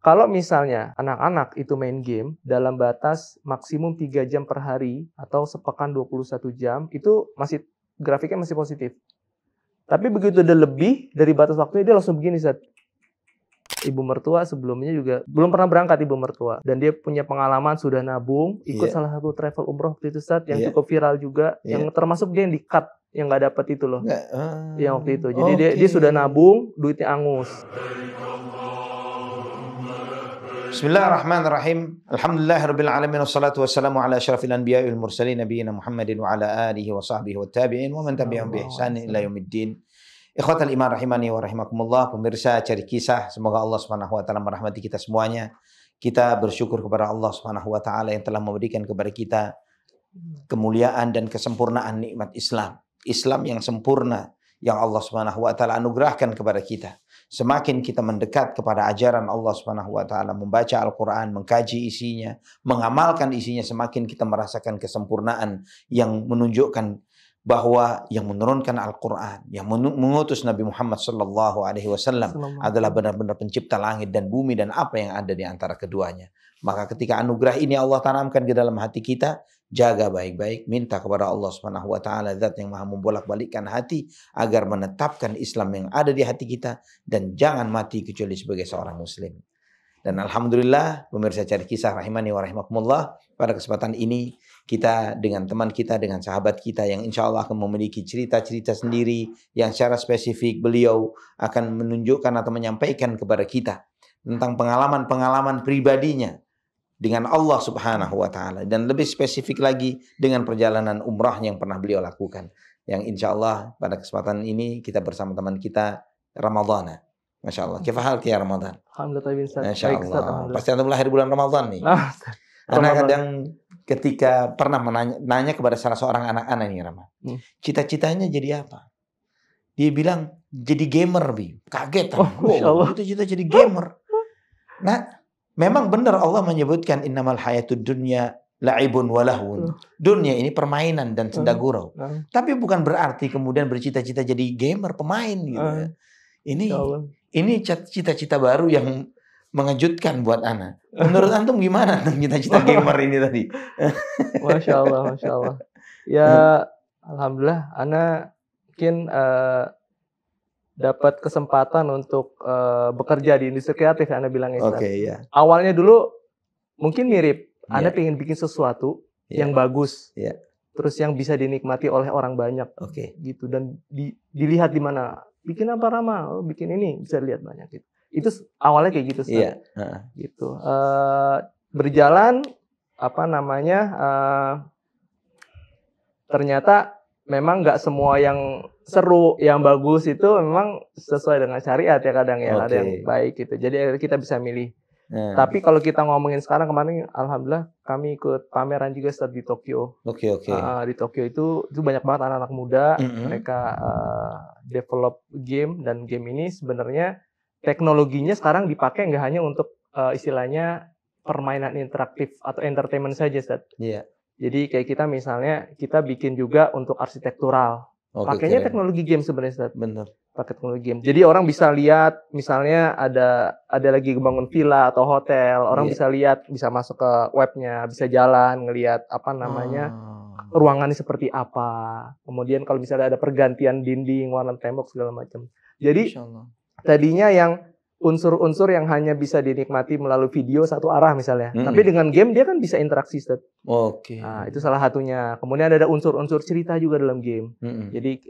Kalau misalnya anak-anak itu main game dalam batas maksimum 3 jam per hari atau sepekan 21 jam, itu masih grafiknya masih positif. Tapi begitu udah lebih dari batas waktunya, dia langsung begini, Ustaz. Ibu mertua sebelumnya juga belum pernah berangkat ibu mertua. Dan dia punya pengalaman sudah nabung, ikut salah satu travel umroh waktu itu, Ustaz, yang cukup viral juga, yang termasuk dia yang di-cut, yang nggak dapat itu loh. Yang waktu itu. Jadi dia sudah nabung, duitnya angus. Bismillahirrahmanirrahim. Alhamdulillahirabbil alamin wassalatu wassalamu ala asyrafil anbiya'i wal mursalin nabiyina Muhammadin wa ala alihi wa sahbihi wat tabi'in wa man tabi'ahum bi ihsan ila yaumiddin. Ikhwatal iman rahimani wa rahimakumullah, pemirsa Cari Kisah, semoga Allah Subhanahu wa taala merahmati kita semuanya. Kita bersyukur kepada Allah Subhanahu wa taala yang telah memberikan kepada kita kemuliaan dan kesempurnaan nikmat Islam. Islam yang sempurna yang Allah Subhanahu wa taala anugerahkan kepada kita. Semakin kita mendekat kepada ajaran Allah Subhanahu wa taala, membaca Al-Qur'an, mengkaji isinya, mengamalkan isinya, semakin kita merasakan kesempurnaan yang menunjukkan bahwa yang menurunkan Al-Qur'an, yang mengutus Nabi Muhammad sallallahu alaihi wasallam adalah benar-benar pencipta langit dan bumi dan apa yang ada di antara keduanya. Maka ketika anugerah ini Allah tanamkan ke dalam hati kita, jaga baik-baik, minta kepada Allah Subhanahu wa taala, zat yang Maha membolak-balikkan hati, agar menetapkan Islam yang ada di hati kita dan jangan mati kecuali sebagai seorang muslim. Dan alhamdulillah, pemirsa Cari Kisah rahimani wa rahimakumullah, pada kesempatan ini kita dengan teman kita, dengan sahabat kita yang insya Allah akan memiliki cerita-cerita sendiri yang secara spesifik beliau akan menunjukkan atau menyampaikan kepada kita tentang pengalaman-pengalaman pribadinya dengan Allah Subhanahu wa taala, dan lebih spesifik lagi dengan perjalanan umrah yang pernah beliau lakukan. Yang insya Allah pada kesempatan ini kita bersama teman kita Ramadhana. Masya Allah. Kaifa halki ya Ramadan? Alhamdulillah. Masya Allah. Pasti antum lahir bulan Ramadan nih. Anak kadang ketika pernah nanya kepada salah seorang anak-anak nih Rama, cita-citanya jadi apa? Dia bilang jadi gamer, Bi. Kaget. Itu cita jadi gamer. Nah, memang benar Allah menyebutkan innamal hayatud dunya la'ibun walahun. Dunia ini permainan dan senda gurau. Tapi bukan berarti kemudian bercita-cita jadi gamer, pemain gitu. Ini cita-cita baru yang mengejutkan buat anak. Menurut antum gimana cita-cita gamer ini tadi? Masya Allah, Masya Allah. Ya, alhamdulillah, anak mungkin dapat kesempatan untuk bekerja di industri kreatif, Anda bilang ya. Awalnya dulu mungkin mirip, Anda pengen bikin sesuatu yang bagus, terus yang bisa dinikmati oleh orang banyak, gitu, dan dilihat di mana, bikin apa Rama, bikin ini bisa dilihat banyak gitu. Itu awalnya kayak gitu, gitu. Berjalan ternyata memang nggak semua yang seru, yang bagus itu memang sesuai dengan syariat ya kadang ya, ada yang baik gitu. Jadi kita bisa milih. Tapi kalau kita ngomongin sekarang, kemarin alhamdulillah kami ikut pameran juga di Tokyo. Di Tokyo itu banyak banget anak-anak muda, mereka develop game, dan game ini sebenarnya teknologinya sekarang dipakai nggak hanya untuk istilahnya permainan interaktif atau entertainment saja, Ustaz. Jadi kayak kita misalnya kita bikin juga untuk arsitektural. Pakainya teknologi game sebenarnya, Ustaz. Benar. Pakai teknologi game. Jadi orang bisa lihat misalnya ada lagi bangun villa atau hotel, orang bisa lihat, bisa masuk ke webnya, bisa jalan ngelihat ruangannya seperti apa. Kemudian kalau misalnya ada pergantian dinding, warna tembok segala macam. Jadi tadinya yang unsur-unsur yang hanya bisa dinikmati melalui video satu arah misalnya. Tapi dengan game dia kan bisa interaksi, Ustaz. Nah, itu salah satunya. Kemudian ada unsur-unsur cerita juga dalam game. Jadi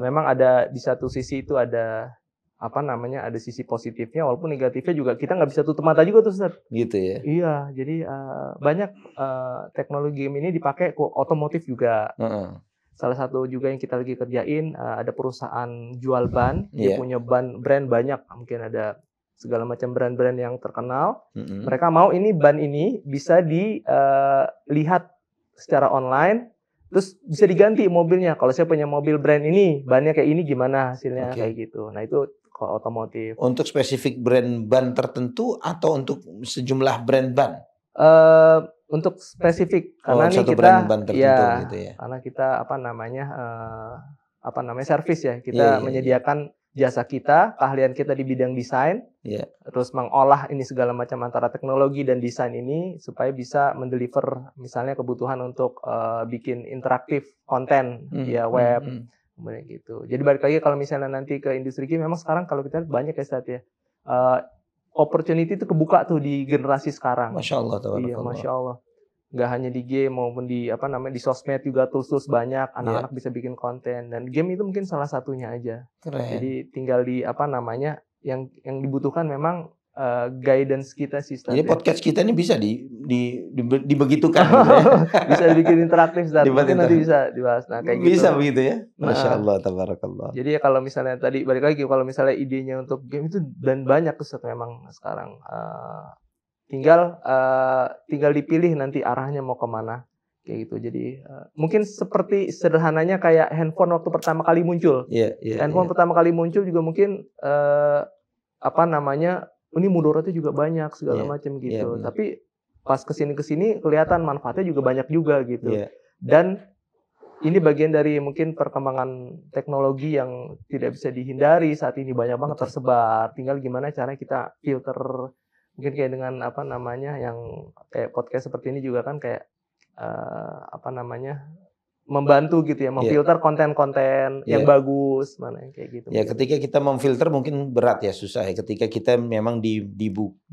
memang ada di satu sisi itu ada ada sisi positifnya, walaupun negatifnya juga kita nggak bisa tutup mata juga tuh, Ustaz. Gitu ya. Iya, jadi banyak teknologi game ini dipakai otomotif juga. Salah satu juga yang kita lagi kerjain, ada perusahaan jual ban, dia punya brand banyak, mungkin ada segala macam brand-brand yang terkenal. Mereka mau ini ban ini bisa dilihat secara online, terus bisa diganti mobilnya. Kalau saya punya mobil brand ini, bannya kayak ini gimana hasilnya, kayak gitu. Nah itu kalau otomotif. Untuk spesifik brand ban tertentu atau untuk sejumlah brand ban? Untuk spesifik, karena nih kita gitu ya. Karena kita servis ya, kita menyediakan jasa kita, keahlian kita di bidang desain, terus mengolah ini segala macam antara teknologi dan desain ini supaya bisa mendeliver misalnya kebutuhan untuk bikin interaktif konten via web, kemudian gitu. Jadi balik lagi kalau misalnya nanti ke industri game, memang sekarang kalau kita lihat banyak ya Ustadz ya, opportunity itu kebuka tuh di generasi sekarang. Masya Allah, iya, Masya Allah. Nggak hanya di game maupun di di sosmed juga tools banyak, anak-anak bisa bikin konten, dan game itu mungkin salah satunya aja. Keren. Jadi tinggal di yang dibutuhkan memang guidance kita sih. Jadi podcast kita ini bisa dibegitukan. Bisa dibikin interaktif, mungkin nanti bisa dibahas. Nah, kayak bisa gitu. Begitu ya. Masya Allah, tabarakallah. Jadi kalau misalnya tadi balik lagi, kalau misalnya idenya untuk game itu dan banyak Ustaz memang sekarang. Tinggal dipilih nanti arahnya mau kemana kayak gitu. Jadi mungkin seperti sederhananya kayak handphone waktu pertama kali muncul. Handphone pertama kali muncul juga mungkin ini mudaratnya juga banyak segala macam gitu. Tapi pas kesini kelihatan manfaatnya juga banyak juga gitu. Dan ini bagian dari mungkin perkembangan teknologi yang tidak bisa dihindari saat ini, banyak banget tersebar. Tinggal gimana cara kita filter. Mungkin kayak dengan yang kayak podcast seperti ini juga kan kayak membantu gitu ya, memfilter konten-konten yang bagus mana yang kayak gitu. Ya, ketika kita memfilter mungkin berat ya, susah ya. Ketika kita memang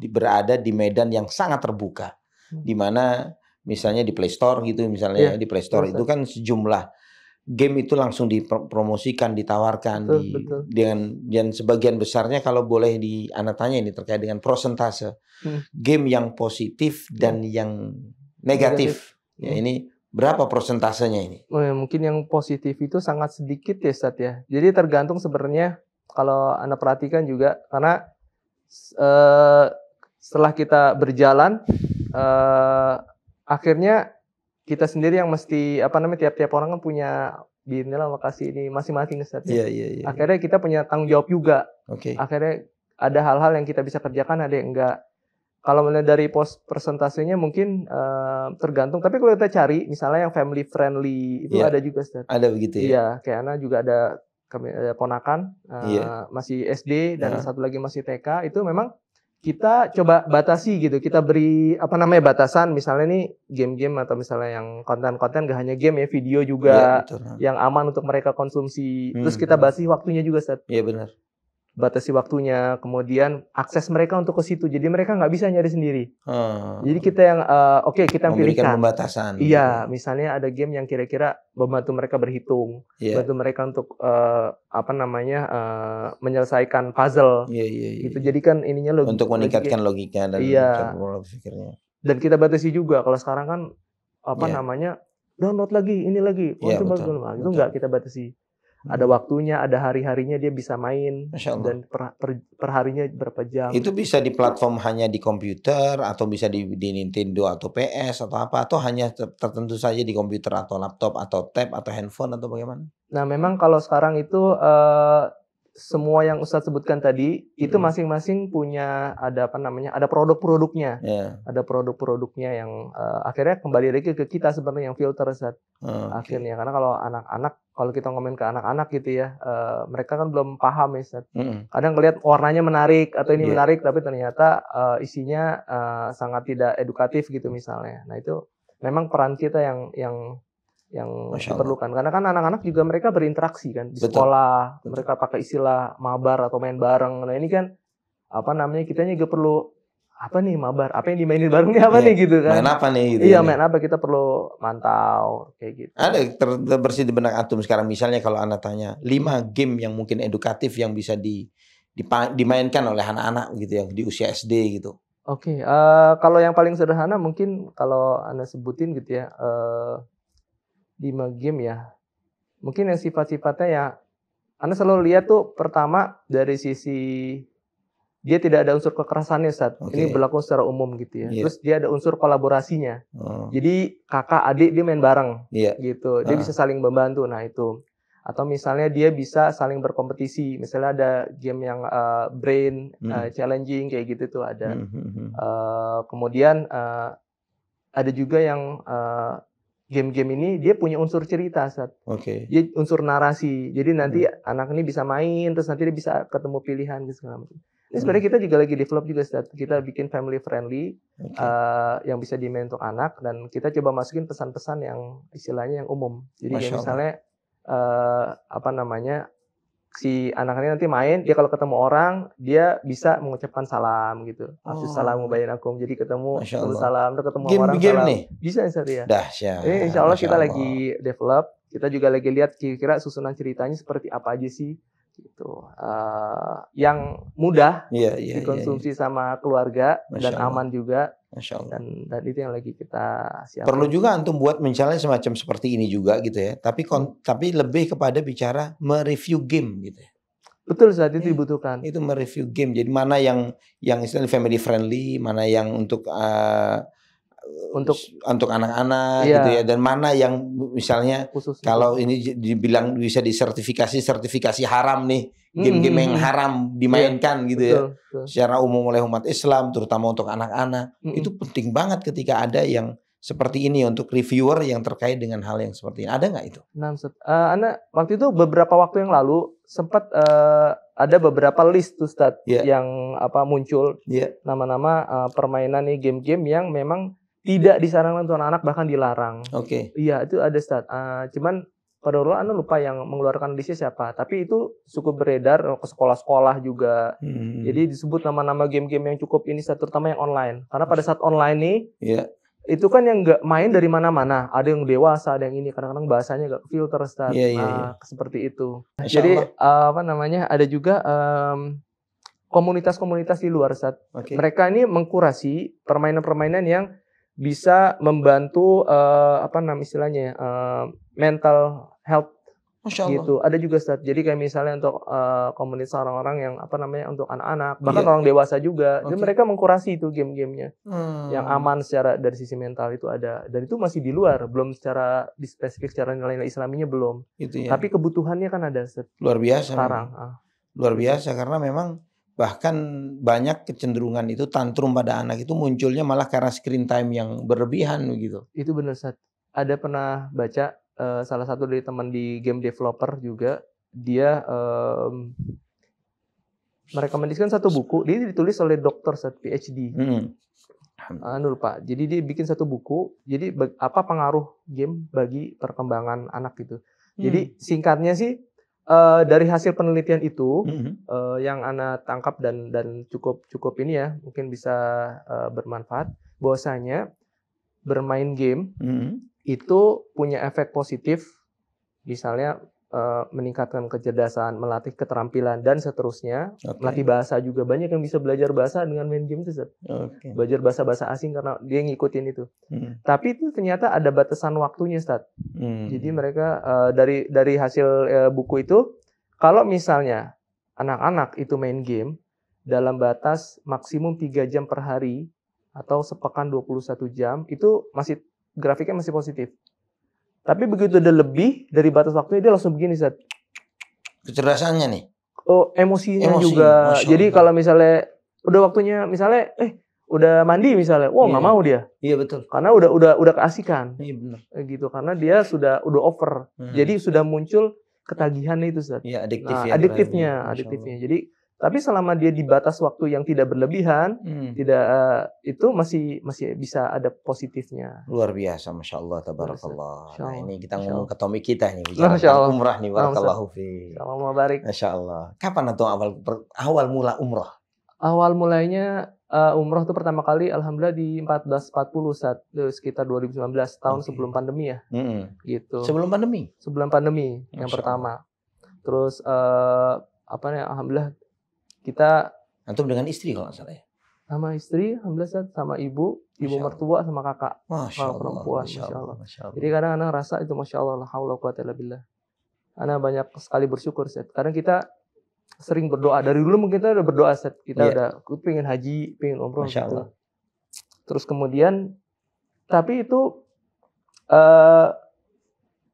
berada di medan yang sangat terbuka, di mana misalnya di Play Store gitu misalnya, di Play Store itu kan sejumlah game itu langsung dipromosikan, ditawarkan, betul. Dan sebagian besarnya kalau boleh Anda tanya ini terkait dengan persentase game yang positif dan yang negatif. Ya, ini berapa persentasenya ini? Mungkin yang positif itu sangat sedikit ya Ustadz ya. Jadi tergantung sebenarnya kalau Anda perhatikan juga, karena setelah kita berjalan akhirnya kita sendiri yang mesti tiap-tiap orang kan punya di lokasi ini masing-masing Ustaz ya. Akhirnya kita punya tanggung jawab juga. Akhirnya ada hal-hal yang kita bisa kerjakan, ada yang enggak. Kalau melihat dari persentasenya mungkin tergantung, tapi kalau kita cari misalnya yang family friendly itu ada juga Ustaz. Ada begitu ya. Iya, kayak Ana juga ada ponakan masih SD dan satu lagi masih TK, itu memang kita coba batasi gitu, kita beri batasan, misalnya nih game-game atau misalnya yang konten-konten gak hanya game ya, video juga yang aman untuk mereka konsumsi. Terus kita batasi waktunya juga Ustaz. Iya benar. Batasi waktunya, kemudian akses mereka untuk ke situ, jadi mereka nggak bisa nyari sendiri. Jadi kita yang kita memberikan pilihkan pembatasan. Iya, misalnya ada game yang kira-kira membantu mereka berhitung, bantu mereka untuk menyelesaikan puzzle. Gitu. Jadi kan ininya untuk meningkatkan logika dan pola pikirnya. Dan kita batasi juga, kalau sekarang kan download lagi, ini lagi, itu nggak kita batasi. Ada waktunya, ada hari-harinya dia bisa main, dan per harinya berapa jam. Itu bisa di platform hanya di komputer, atau bisa di Nintendo atau PS atau apa, atau hanya tertentu saja di komputer atau laptop atau tab atau handphone atau bagaimana? Nah, memang kalau sekarang itu semua yang Ustadz sebutkan tadi itu masing-masing punya ada produk-produknya. Ada produk-produknya yang akhirnya kembali lagi ke kita sebenarnya yang filter Ustadz. Akhirnya karena kalau anak-anak, kalau kita ngomongin ke anak-anak gitu ya, mereka kan belum paham ya Ustadz. Kadang ngelihat warnanya menarik atau ini menarik, tapi ternyata isinya sangat tidak edukatif gitu misalnya. Nah, itu memang peran kita yang diperlukan, karena kan anak-anak juga mereka berinteraksi kan di sekolah. Mereka pakai istilah mabar atau main bareng. Nah, ini kan kita juga perlu mabar, apa yang dimainin bareng nih nih gitu kan. Main apa nih gitu. Iya, main apa, kita perlu mantau kayak gitu. Ada terbersih di benak antum sekarang, misalnya kalau Anda tanya 5 game yang mungkin edukatif yang bisa dimainkan oleh anak-anak gitu ya di usia SD gitu. Kalau yang paling sederhana mungkin kalau Anda sebutin gitu ya, 5 game ya. Mungkin yang sifat-sifatnya ya, Anda selalu lihat tuh pertama dari sisi dia tidak ada unsur kekerasannya Ustaz. Ini berlaku secara umum gitu ya. Terus dia ada unsur kolaborasinya. Jadi kakak adik dia main bareng gitu. Dia bisa saling membantu. Nah, itu. Atau misalnya dia bisa saling berkompetisi. Misalnya ada game yang brain challenging kayak gitu tuh ada. Kemudian ada juga yang game-game ini dia punya unsur cerita, Ustaz. Oke. Dia unsur narasi. Jadi nanti anak ini bisa main, terus nanti dia bisa ketemu pilihan gitu segala macam. Ini sebenarnya kita juga lagi develop juga, Ustaz. Kita bikin family friendly yang bisa dimain untuk anak, dan kita coba masukin pesan-pesan yang istilahnya yang umum. Jadi kayak misalnya apa namanya, si anak ini nanti main, dia kalau ketemu orang dia bisa mengucapkan salam gitu. Assalamualaikum bainakum. Jadi ketemu salam, terus ketemu orang salam. Nih. Bisa, Ustaz ya. Dahsyat. Ini insya Allah kita lagi develop. Kita juga lagi lihat kira-kira susunan ceritanya seperti apa aja sih gitu. Yang mudah dikonsumsi sama keluarga dan aman juga. Masya Allah. Dan itu yang lagi kita siapkan. Perlu juga antum buat misalnya semacam seperti ini juga gitu ya. Tapi lebih kepada bicara mereview game gitu ya. Betul, saat itu dibutuhkan. Itu mereview game. Jadi mana yang istilahnya family friendly, mana yang untuk anak-anak gitu ya, dan mana yang misalnya khusus kalau ini dibilang bisa sertifikasi haram nih, game-game yang haram dimainkan gitu ya, secara umum oleh umat Islam, terutama untuk anak-anak. Itu penting banget ketika ada yang seperti ini untuk reviewer yang terkait dengan hal yang seperti ini. Ada nggak itu? Nah, Ana waktu itu beberapa waktu yang lalu sempat ada beberapa list tuh, Ustaz, yang muncul nama-nama permainan nih, game-game yang memang tidak disarankan untuk anak-anak, bahkan dilarang. Oke. Iya, itu ada, Ustaz. Cuman pada dulu Anda lupa yang mengeluarkan listnya siapa. Tapi itu cukup beredar ke sekolah-sekolah juga. Jadi disebut nama-nama game-game yang cukup ini, terutama yang online. Karena pada saat online nih, itu kan yang nggak main dari mana-mana. Ada yang dewasa, ada yang ini. Kadang-kadang bahasanya nggak filter, Ustaz. Seperti itu. Jadi ada juga komunitas-komunitas di luar, Ustaz. Mereka ini mengkurasi permainan-permainan yang bisa membantu mental health gitu. Ada juga, Ustaz. Jadi kayak misalnya untuk komunitas orang-orang yang untuk anak-anak, bahkan orang dewasa juga. Jadi mereka mengkurasi itu game-gamenya yang aman secara dari sisi mental itu ada. Dan itu masih di luar, belum secara spesifik secara nilai-nilai Islaminya belum. Tapi kebutuhannya kan ada, Ustaz. Luar biasa sekarang. Luar biasa karena memang bahkan banyak kecenderungan itu tantrum pada anak itu munculnya malah karena screen time yang berlebihan begitu. Itu benar, Ustaz. Ada pernah baca salah satu dari teman di game developer juga, dia merekomendasikan satu buku, dia ditulis oleh dokter, Ustaz, PhD. Lupa. Jadi dia bikin satu buku, jadi apa pengaruh game bagi perkembangan anak gitu. Jadi singkatnya sih, dari hasil penelitian itu yang Ana tangkap dan cukup ini ya, mungkin bisa bermanfaat, bahwasanya bermain game itu punya efek positif, misalnya meningkatkan kecerdasan, melatih keterampilan dan seterusnya, melatih bahasa juga. Banyak yang bisa belajar bahasa dengan main game itu, Ustaz. Belajar bahasa asing karena dia ngikutin itu. Tapi itu ternyata ada batasan waktunya, Ustaz. Jadi mereka dari hasil buku itu, kalau misalnya anak-anak itu main game dalam batas maksimum 3 jam per hari atau sepekan 21 jam, itu grafiknya masih positif. Tapi begitu udah lebih dari batas waktunya, dia langsung begini, Ustaz. Kecerdasannya nih. Emosinya juga. Jadi kalau misalnya udah waktunya, misalnya udah mandi misalnya, nggak mau dia. Iya, betul. Karena udah keasikan. Iya, benar. Gitu, karena dia udah over. Jadi sudah muncul ketagihan itu, Ustaz. Iya, adiktifnya. Jadi tapi selama dia di batas waktu yang tidak berlebihan, itu masih bisa ada positifnya. Luar biasa, Masya Allah, tabarakallah. Nah, ini kita ngomong ke topik kita nih, bicara tentang umrah nih, barakallahu fi. Masya Allah. Kapan atau awal mula umrah? Awal mulainya umrah itu pertama kali alhamdulillah di 1440 saat sekitar 2019, tahun sebelum pandemi ya. Gitu. Sebelum pandemi? Sebelum pandemi yang pertama. Terus alhamdulillah kita antum dengan istri kalau nggak salah ya? Sama istri, alhamdulillah, sama ibu mertua, sama kakak. Masya Allah, perempuan, Masya Allah. Jadi kadang-kadang rasa itu Masya Allah, la haula wa quwwata illa billah. Ana banyak sekali bersyukur, Ustaz. Karena kita sering berdoa. Dari dulu mungkin kita udah berdoa, Ustaz. Kita udah pengen haji, pengen umroh. Masya Allah. Gitu. Terus kemudian, tapi itu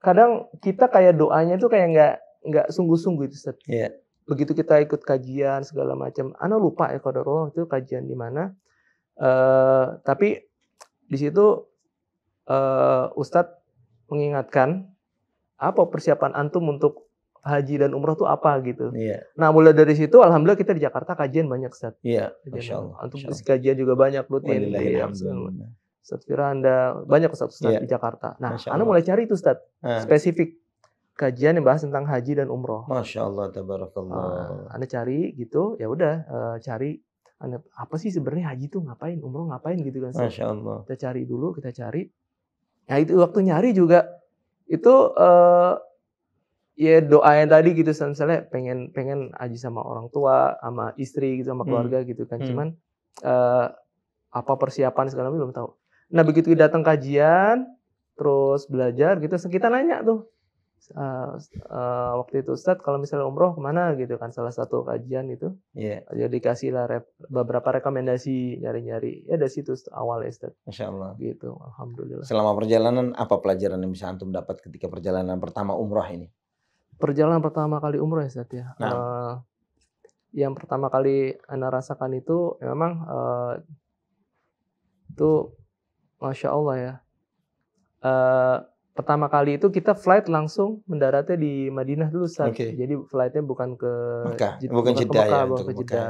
kadang kita kayak doanya itu kayak nggak sungguh-sungguh itu, Ustaz. Iya. Begitu kita ikut kajian segala macam, Ana lupa ya qadarullah itu kajian di mana. Tapi di situ Ustadz mengingatkan apa persiapan antum untuk haji dan umroh tuh apa gitu. Iya. Nah mulai dari situ alhamdulillah kita di Jakarta kajian banyak Ustaz. Iya. Kajian Masya Allah. antum Masya Allah. kajian juga banyak rutin di Walillahilhamdulillah. Ustaz Firanda banyak Ustaz Iya. di Jakarta. Nah, Masya ana Allah. mulai cari itu Ustaz spesifik kajian yang bahas tentang haji dan umroh. Masya Allah, tabarakallah. Ana cari gitu, ya udah cari apa sih sebenarnya haji tuh ngapain, umroh ngapain gitu kan. Masya Allah. Kita cari dulu, kita cari. Nah itu waktu nyari juga itu ya doa yang tadi gitu, misalnya pengen haji sama orang tua, sama istri gitu, sama keluarga gitu kan. Cuman apa persiapan segala macam belum tahu. Nah begitu datang kajian, terus belajar gitu, kita nanya tuh. Waktu itu Ustadz kalau misalnya umroh kemana gitu kan, salah satu kajian itu ya dikasih lah beberapa rekomendasi, nyari-nyari ya dari situ awalnya Ustadz. Masya Allah gitu, alhamdulillah. Selama perjalanan apa pelajaran yang bisa antum dapat ketika perjalanan pertama umroh ini? Perjalanan pertama kali umroh ya Ustadz ya. Yang pertama kali Anda rasakan itu memang itu Masya Allah ya. Pertama kali itu kita flight langsung mendaratnya di Madinah dulu Ustaz. Jadi flightnya bukan ke Mekah, bukan ke Jeddah, Mekah, ya, bukan ke Jeddah.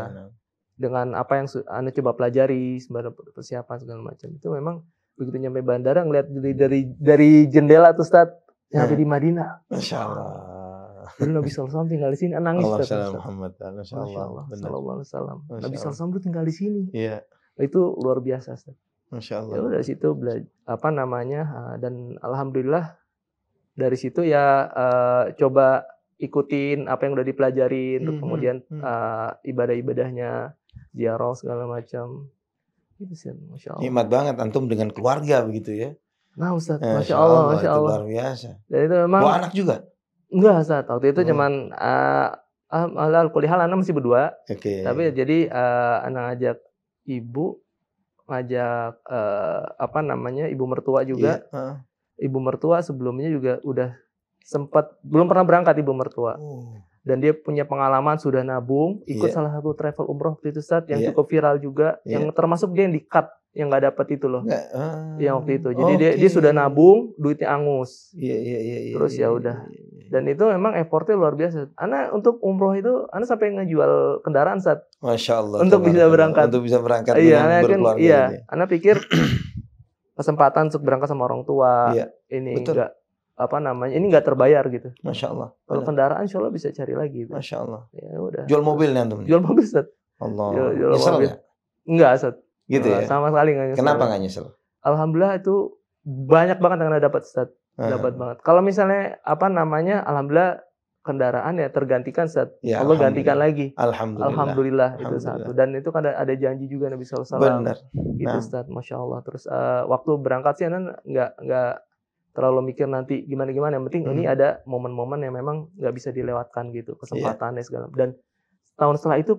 Dengan apa yang Anda coba pelajari, sebenarnya persiapan segala macam. Itu memang begitu nyampe bandara ngeliat dari jendela tuh Ustaz, nyampe di Madinah. Masya Allah. Dulu Nabi SAW tinggal di sini, nangis Ustaz. Masya Allah. Sallallahu alaihi wasallam. Nabi SAW dulu tinggal di sini. Iya. Itu luar biasa Ustaz. Masya Allah. Ya udah dari situ dan alhamdulillah dari situ ya coba ikutin apa yang udah dipelajarin, terus kemudian ibadah-ibadahnya, ziarah segala macam. Itu sih, Masya Allah. Nikmat banget antum dengan keluarga begitu ya. Nah Ustaz, Masya Allah, Masya Allah. Luar biasa. Dan itu memang. Bawa anak juga? Enggak Ustaz, waktu itu cuman kulihal anak masih berdua. Tapi jadi anak ngajak ibu, ngajak ibu mertua juga. Ibu mertua sebelumnya juga udah sempat belum pernah berangkat ibu mertua. Dan dia punya pengalaman sudah nabung, ikut salah satu travel umroh waktu itu Ustaz yang cukup viral juga, yang termasuk dia yang di-cut yang nggak dapat itu loh. Yang waktu itu. Jadi dia sudah nabung, duitnya angus. Terus ya udah. Dan itu memang effortnya luar biasa. Ana untuk umroh itu, Ana sampai ngejual kendaraan Ustaz. Masya Allah. Untuk bisa berangkat. Untuk bisa berangkat dengan berkeluarga. Iya, Ana pikir kesempatan untuk berangkat sama orang tua. Ini enggak ini enggak terbayar gitu. Masya Allah. Kalau kendaraan insya Allah bisa cari lagi. Gitu. Masya Allah. Ya udah. Jual mobil nih antum? Jual mobil Ustaz. Allah. Nyesel nggak? Enggak Ustaz. Gitu ya? Sama sekali nggak nyesel. Kenapa nggak nyesel? Alhamdulillah itu banyak banget yang Anda dapat Ustaz. Dapat banget. Kalau misalnya alhamdulillah kendaraan ya tergantikan Ustaz. Ya, Allah gantikan lagi. Alhamdulillah itu satu. Dan itu kan ada janji juga Nabi SAW. Benar. Gitu Ustaz, Masya Allah. Terus waktu berangkat sih Anda nggak terlalu mikir nanti gimana-gimana. Yang penting ini ada momen-momen yang memang nggak bisa dilewatkan gitu. Kesempatannya segala. Dan tahun setelah itu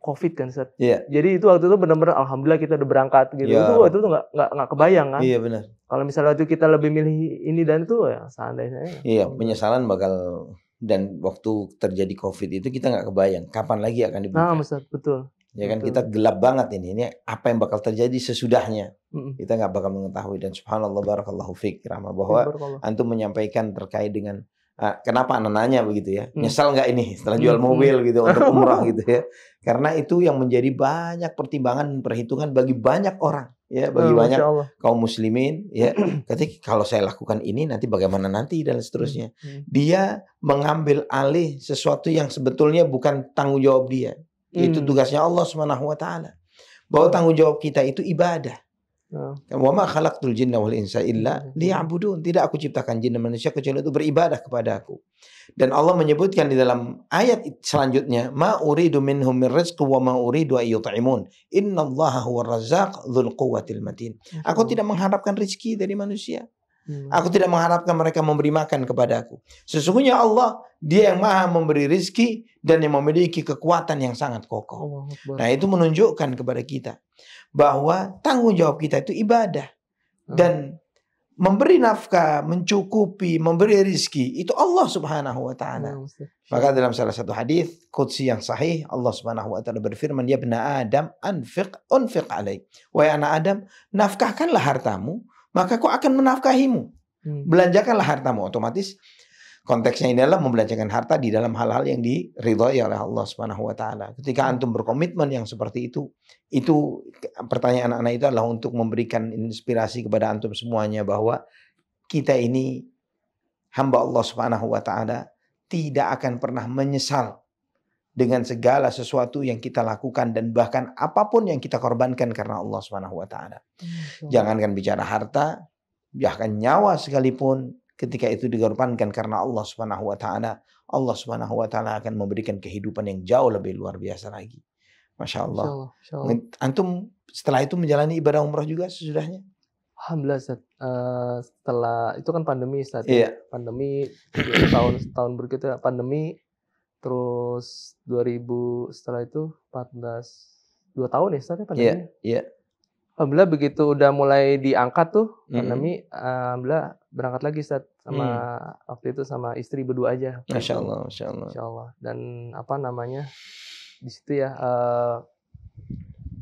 COVID kan Ustaz. Jadi itu waktu itu benar-benar alhamdulillah kita udah berangkat gitu. Itu waktu itu nggak kebayang kan. Iya benar. Kalau misalnya waktu kita lebih milih ini dan itu ya seandainya. Iya, penyesalan bakal, dan waktu terjadi COVID itu kita nggak kebayang kapan lagi akan dibuka. Nah, Ustaz, betul. Ya kan, kita gelap banget ini apa yang bakal terjadi sesudahnya. Kita nggak bakal mengetahui. Dan subhanallah barakallahu fiik Rahma, bahwa antum menyampaikan terkait dengan kenapa anak nanya begitu ya, nyesal nggak ini setelah jual mobil gitu untuk umrah gitu ya, karena itu yang menjadi banyak pertimbangan dan perhitungan bagi banyak orang ya, bagi banyak kaum muslimin ya. Ketika kalau saya lakukan ini nanti bagaimana nanti dan seterusnya, dia mengambil alih sesuatu yang sebetulnya bukan tanggung jawab dia. Itu tugasnya Allah Subhanahu wa taala, bahwa tanggung jawab kita itu ibadah. Wa ma khalaqtul jinna wal insa illa liya'budun. Tidak aku ciptakan jin dan manusia kecuali untuk beribadah kepada aku. Dan Allah menyebutkan di dalam ayat selanjutnya, ma uridu minhum min rizqi wa ma uridu ay yut'imun. Innallaha huwar razzaq dzul quwwatil matin. Aku tidak mengharapkan rezeki dari manusia. Aku tidak mengharapkan mereka memberi makan kepada aku. Sesungguhnya Allah, Dia yang maha memberi rezeki dan yang memiliki kekuatan yang sangat kokoh. Nah, itu menunjukkan kepada kita bahwa tanggung jawab kita itu ibadah. Dan memberi nafkah, mencukupi, memberi rezeki, itu Allah Subhanahu wa taala. Maka dalam salah satu hadis qudsi yang sahih, Allah Subhanahu wa taala berfirman, ya bna Adam, unfiq alaik. Wahai anak Adam, nafkahkanlah hartamu, maka kau akan menafkahimu. Belanjakanlah hartamu. Otomatis konteksnya ini adalah membelanjakan harta di dalam hal-hal yang diridhoi oleh Allah Subhanahu wa taala. Ketika antum berkomitmen yang seperti itu pertanyaan anak-anak itu adalah untuk memberikan inspirasi kepada antum semuanya bahwa kita ini hamba Allah Subhanahu wa taala tidak akan pernah menyesal dengan segala sesuatu yang kita lakukan dan bahkan apapun yang kita korbankan karena Allah Subhanahu wa taala. Jangankan bicara harta, bahkan nyawa sekalipun ketika itu dikorbankan karena Allah Subhanahu wa taala, Allah Subhanahu wa taala akan memberikan kehidupan yang jauh lebih luar biasa lagi. Masya Allah. Antum setelah itu menjalani ibadah umrah juga sesudahnya? Alhamdulillah, setelah itu kan pandemi, pandemi tahun berikutnya pandemi, terus 2000 setelah itu 2 tahun ya Ustaz, pandemi. Alhamdulillah begitu udah mulai diangkat tuh pandemi, alhamdulillah berangkat lagi Ustaz sama waktu itu sama istri berdua aja. Masya Allah, Masya Allah. Masya Allah. Dan di situ ya.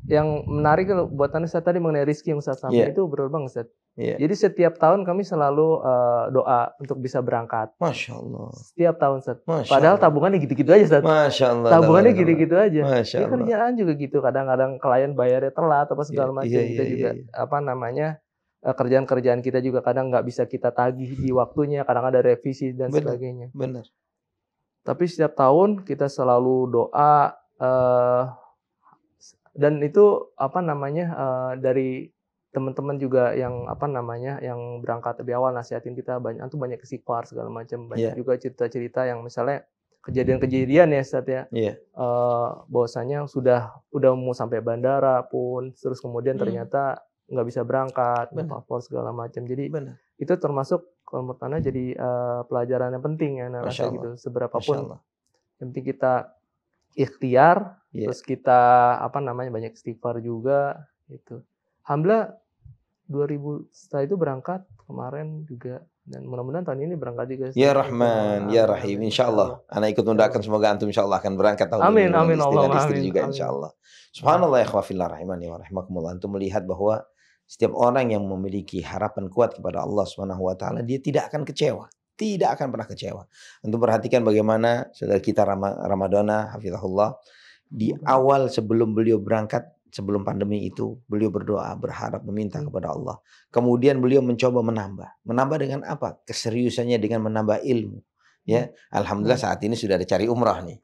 Yang menarik buat Anda Ustaz tadi mengenai rezeki yang Ustaz sampaikan itu betul banget Ustaz. Jadi setiap tahun kami selalu doa untuk bisa berangkat. Masya Allah. Setiap tahun Ustaz. Padahal tabungannya gitu-gitu aja Ustaz. Masya Allah. Tabungannya gitu-gitu aja. Masya Allah. Kerjaan juga gitu. Kadang-kadang klien bayarnya telat apa segala macam. Kita juga kerjaan-kerjaan kita juga kadang nggak bisa kita tagih di waktunya. Kadang ada revisi dan sebagainya. Benar. Tapi setiap tahun kita selalu doa. Dan itu dari teman-teman juga yang yang berangkat lebih awal nasihatin kita banyak istighfar segala macam, banyak juga cerita-cerita yang misalnya kejadian-kejadian ya Ustaz ya. Bahwasanya udah mau sampai bandara pun terus kemudian ternyata nggak bisa berangkat, paspor segala macam. Jadi itu termasuk kalau menurut Anda jadi pelajaran yang penting ya rasa gitu. Seberapapun yang penting kita ikhtiar, terus kita banyak istighfar juga gitu. Alhamdulillah 2000 setelah itu berangkat kemarin juga dan mudah-mudahan tahun ini berangkat juga. Ya Rahman, ya Rahim, insyaallah. Anak ikut mendoakan semoga antum insyaallah akan berangkat tahun ini. Amin, Allah. Istri juga insyaallah. Subhanallah ya ikhwafillah rahimani wa rahimakumullah. Antum melihat bahwa setiap orang yang memiliki harapan kuat kepada Allah Subhanahu wa taala, dia tidak akan kecewa. Tidak akan pernah kecewa. Untuk perhatikan bagaimana saudara kita Ramadana hafizahullah di awal sebelum beliau berangkat, sebelum pandemi itu, beliau berdoa, berharap, meminta kepada Allah. Kemudian beliau mencoba menambah. Menambah dengan apa? Keseriusannya dengan menambah ilmu. Ya, alhamdulillah saat ini sudah ada cari umrah nih.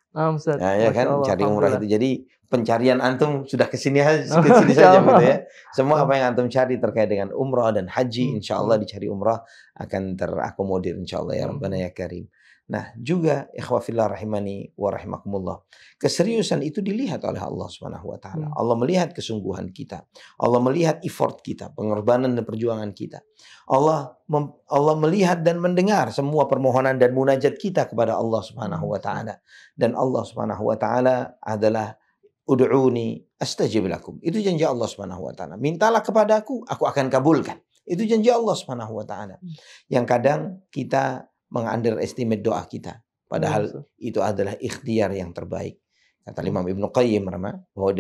Ya kan, cari umrah itu. Jadi pencarian antum sudah kesini saja gitu ya. Semua apa yang antum cari terkait dengan umrah dan haji, insya Allah dicari umrah akan terakomodir insya Allah ya Rabbana ya Karim. Nah juga ikhwafillah rahimani wa rahimakumullah. Keseriusan itu dilihat oleh Allah Subhanahu wa taala. Allah melihat kesungguhan kita. Allah melihat effort kita, pengorbanan dan perjuangan kita. Allah melihat dan mendengar semua permohonan dan munajat kita kepada Allah Subhanahu wa taala. Dan Allah Subhanahu wa taala adalah ud'uni astajib lakum. Itu janji Allah Subhanahu wa taala. Mintalah kepadaku, aku akan kabulkan. Itu janji Allah Subhanahu wa taala. Yang kadang kita meng-underestimate doa kita. Padahal itu adalah ikhtiar yang terbaik. Kata Imam Ibnu Qayyim bahwa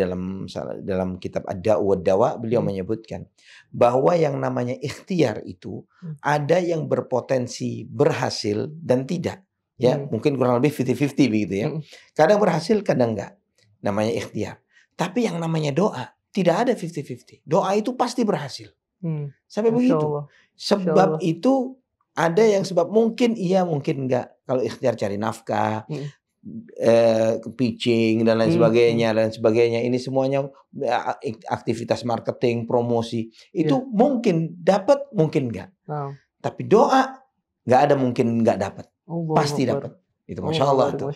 dalam kitab Ad-Da'u wad-Dawa beliau menyebutkan bahwa yang namanya ikhtiar itu ada yang berpotensi berhasil dan tidak. Ya, mungkin kurang lebih 50-50 begitu ya. Kadang berhasil, kadang enggak. Namanya ikhtiar. Tapi yang namanya doa tidak ada 50-50. Doa itu pasti berhasil. Sampai begitu. Sebab itu ada yang sebab mungkin iya mungkin enggak. Kalau ikhtiar cari nafkah, pitching dan lain sebagainya, ini semuanya aktivitas marketing, promosi. Itu mungkin dapat, mungkin enggak. Tapi doa enggak ada mungkin enggak dapat. Pasti dapat. Itu Masya Allah tuh.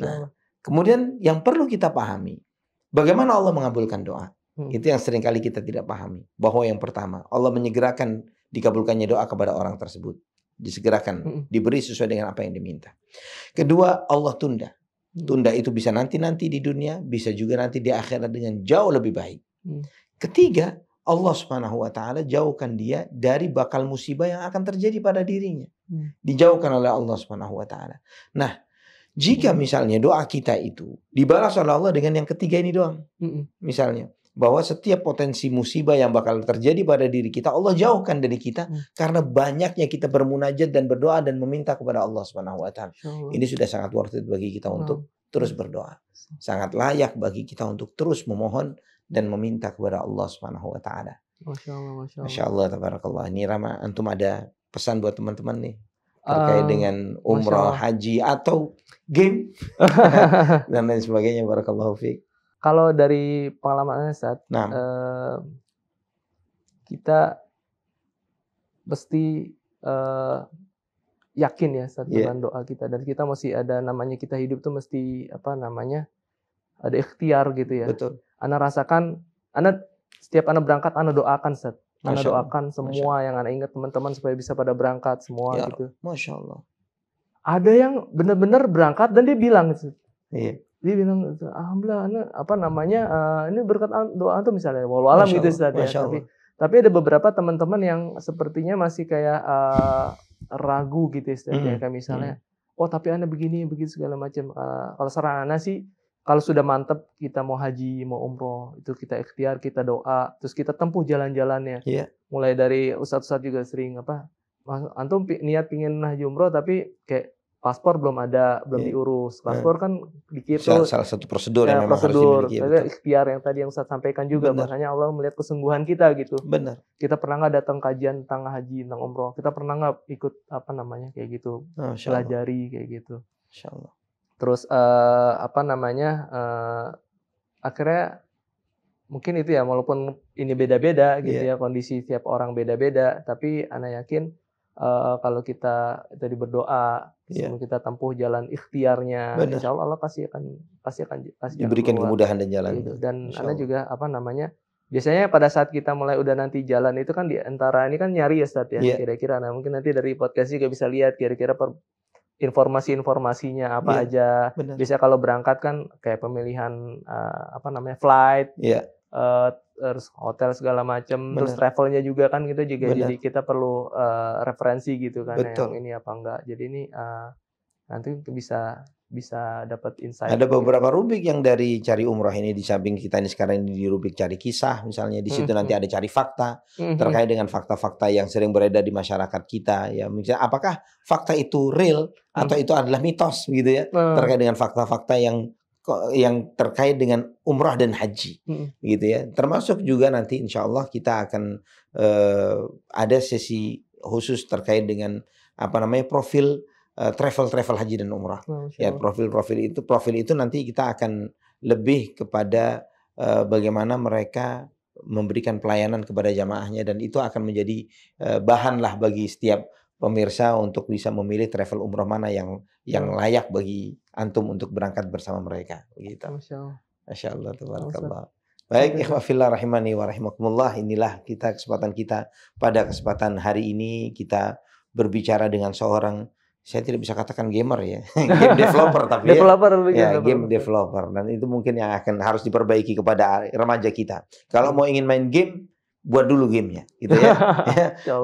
Nah, kemudian yang perlu kita pahami, bagaimana Allah mengabulkan doa. Itu yang seringkali kita tidak pahami. Bahwa yang pertama, Allah menyegerakan dikabulkannya doa kepada orang tersebut. Disegerakan, diberi sesuai dengan apa yang diminta. Kedua, Allah tunda. Tunda itu bisa nanti di dunia, bisa juga nanti di akhirat dengan jauh lebih baik. Ketiga, Allah Subhanahu wa taala jauhkan dia dari bakal musibah yang akan terjadi pada dirinya. Dijauhkan oleh Allah Subhanahu wa taala. Nah, jika misalnya doa kita itu dibalas oleh Allah dengan yang ketiga ini doang. Misalnya, bahwa setiap potensi musibah yang bakal terjadi pada diri kita, Allah jauhkan dari kita karena banyaknya kita bermunajat dan berdoa dan meminta kepada Allah Subhanahu wa taala. Ini sudah sangat worth it bagi kita untuk terus berdoa. Sangat layak bagi kita untuk terus memohon dan meminta kepada Allah Subhanahu wa taala. Masya Allah, Masya Allah. Masya Allah, tabarakallah. Ini Rama, antum ada pesan buat teman-teman nih terkait dengan umrah, haji atau game dan lain sebagainya. Barakallahu fiik. Kalau dari pengalaman Ustaz, kita mesti yakin ya Ustaz dengan doa kita, dan kita masih ada namanya, kita hidup tuh mesti ada ikhtiar gitu ya. Betul. Ana rasakan, setiap Ana berangkat Ana doakan Ustaz. Ana doakan semua yang Ana ingat teman-teman supaya bisa pada berangkat semua ya, gitu. Masya Allah. Ada yang benar-benar berangkat dan dia bilang gitu. Iya. Dia bilang, alhamdulillah, ini berkat doa tuh misalnya, walau alam gitu Ustaz ya. Tapi ada beberapa teman-teman yang sepertinya masih kayak ragu gitu Ustaz ya. Kayak misalnya, oh tapi Anda begini, begitu segala macam. Kalau saran Anda sih, kalau sudah mantep kita mau haji, mau umroh, itu kita ikhtiar, kita doa, terus kita tempuh jalan-jalannya. Iya. Mulai dari ustadz-ustadz juga sering antum niat pingin haji umroh tapi kayak paspor belum ada, belum diurus. Paspor kan dikirim salah satu prosedur yang memang harus dimiliki. Ada ikhtiar yang tadi yang Ustaz sampaikan juga. Makanya Allah melihat kesungguhan kita gitu. Benar. Kita pernah nggak datang kajian tentang haji, tentang umroh? Kita pernah nggak ikut kayak gitu, pelajari kayak gitu. Insya Allah. Terus akhirnya mungkin itu ya, walaupun ini beda-beda gitu ya, kondisi tiap orang beda-beda, tapi ana yakin kalau kita tadi berdoa, kita tempuh jalan ikhtiarnya, insya Allah pasti akan diberikan kemudahan dan jalan. Gitu. Dan ana juga biasanya pada saat kita mulai udah nanti jalan itu kan di antara ini kan nyari ya Ustaz ya, kira-kira. Nah mungkin nanti dari podcast juga bisa lihat kira-kira informasi-informasinya apa aja. Benar. Biasanya kalau berangkat kan kayak pemilihan flight. Terus hotel segala macam, terus travelnya juga kan gitu juga. Jadi kita perlu referensi gitu kan. Betul. Yang ini apa enggak. Jadi ini nanti bisa dapat insight. Ada beberapa rubrik yang dari cari umrah ini, di samping kita ini sekarang ini di rubrik cari kisah misalnya, di situ nanti ada cari fakta terkait dengan fakta-fakta yang sering beredar di masyarakat kita ya. Misalnya apakah fakta itu real atau itu adalah mitos gitu ya, terkait dengan fakta-fakta yang terkait dengan umrah dan haji gitu ya. Termasuk juga nanti insya Allah kita akan ada sesi khusus terkait dengan profil travel haji dan umrah. Ya, profil itu nanti kita akan lebih kepada bagaimana mereka memberikan pelayanan kepada jamaahnya, dan itu akan menjadi bahan lah bagi setiap pemirsa untuk bisa memilih travel umrah mana yang layak bagi antum untuk berangkat bersama mereka. Begitu. Masya Allah, tabarakallah. Baik, ikhwafillah rahimani wa rahimakumullah. Inilah kesempatan kita pada kesempatan hari ini, kita berbicara dengan seorang, saya tidak bisa katakan gamer ya, game developer tapi game developer, dan itu mungkin yang harus diperbaiki kepada remaja kita. Kalau mau ingin main game, buat dulu gamenya, gitu ya.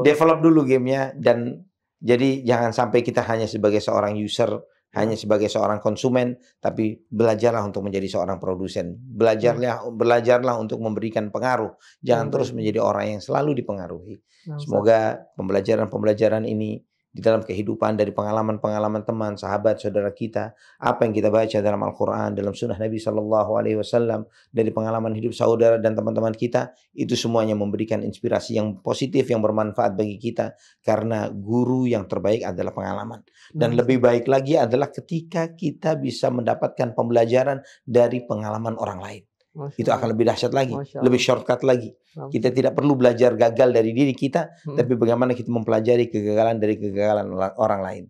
Develop dulu gamenya, dan jadi jangan sampai kita hanya sebagai seorang user, hanya sebagai seorang konsumen, tapi belajarlah untuk menjadi seorang produsen. Belajarlah untuk memberikan pengaruh. Jangan terus menjadi orang yang selalu dipengaruhi. Semoga pembelajaran ini di dalam kehidupan, dari pengalaman-pengalaman teman, sahabat, saudara kita, apa yang kita baca dalam Al-Quran, dalam sunnah Nabi SAW, dari pengalaman hidup saudara dan teman-teman kita, itu semuanya memberikan inspirasi yang positif, yang bermanfaat bagi kita, karena guru yang terbaik adalah pengalaman. Dan lebih baik lagi adalah ketika kita bisa mendapatkan pembelajaran dari pengalaman orang lain. Itu akan lebih dahsyat lagi, lebih shortcut lagi. Kita tidak perlu belajar gagal dari diri kita, tapi bagaimana kita mempelajari kegagalan dari kegagalan orang lain.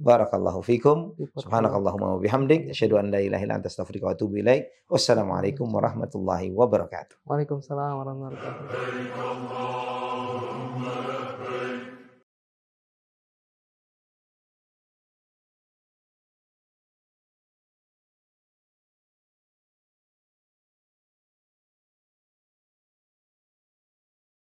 Barakallahu fikum. Subhanakallahumma wa bihamdik, asyhadu an la ilaha illa anta astaghfiruka wa atubu ilaik. Wassalamualaikum warahmatullahi wabarakatuh. Waalaikumsalam warahmatullahi wabarakatuh.